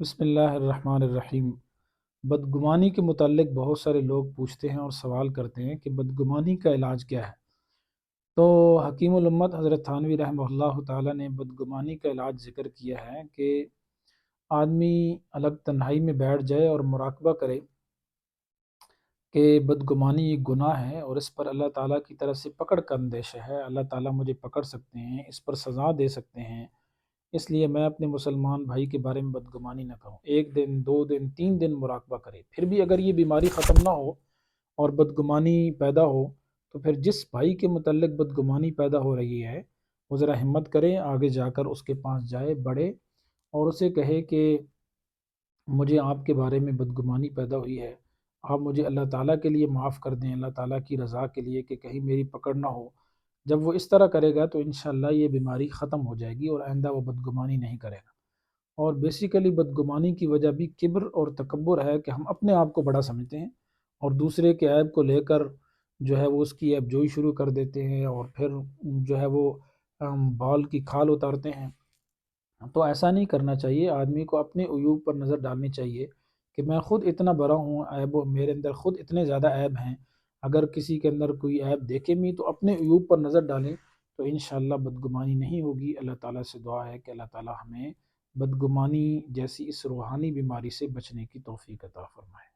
بسم اللہ الرحمن الرحیم۔ بدگمانی کے متعلق بہت سارے لوگ پوچھتے ہیں اور سوال کرتے ہیں کہ بدگمانی کا علاج کیا ہے۔ تو حکیم الامت حضرت تھانوی رحمہ اللہ تعالیٰ نے بدگمانی کا علاج ذکر کیا ہے کہ آدمی الگ تنہائی میں بیٹھ جائے اور مراقبہ کرے کہ بدگمانی ایک گناہ ہے اور اس پر اللہ تعالیٰ کی طرف سے پکڑ کا اندیشہ ہے۔ اللہ تعالیٰ مجھے پکڑ سکتے ہیں، اس پر سزا دے سکتے ہیں، اس لیے میں اپنے مسلمان بھائی کے بارے میں بدگمانی نہ کروں۔ ایک دن، 2 دن، 3 دن مراقبہ کرے، پھر بھی اگر یہ بیماری ختم نہ ہو اور بدگمانی پیدا ہو تو پھر جس بھائی کے متعلق بدگمانی پیدا ہو رہی ہے وہ ذرا ہمت کرے، آگے جا کر اس کے پاس جائے، بڑھے اور اسے کہے کہ مجھے آپ کے بارے میں بدگمانی پیدا ہوئی ہے، آپ مجھے اللہ تعالیٰ کے لیے معاف کر دیں، اللہ تعالیٰ کی رضا کے لیے، کہ کہیں میری پکڑ نہ ہو۔ جب وہ اس طرح کرے گا تو انشاءاللہ یہ بیماری ختم ہو جائے گی اور آئندہ وہ بدگمانی نہیں کرے گا۔ اور بیسیکلی بدگمانی کی وجہ بھی کبر اور تکبر ہے کہ ہم اپنے آپ کو بڑا سمجھتے ہیں اور دوسرے کے عیب کو لے کر جو ہے وہ اس کی عیب جوئی شروع کر دیتے ہیں اور پھر جو ہے وہ بال کی کھال اتارتے ہیں۔ تو ایسا نہیں کرنا چاہیے، آدمی کو اپنے عیوب پر نظر ڈالنی چاہیے کہ میں خود اتنا بڑا ہوں، عیب میرے اندر خود اتنے زیادہ عیب ہیں۔ اگر کسی کے اندر کوئی عیب دیکھے بھی تو اپنے عیوب پر نظر ڈالیں تو انشاءاللہ بدگمانی نہیں ہوگی۔ اللہ تعالیٰ سے دعا ہے کہ اللہ تعالیٰ ہمیں بدگمانی جیسی اس روحانی بیماری سے بچنے کی توفیق عطا فرمائے۔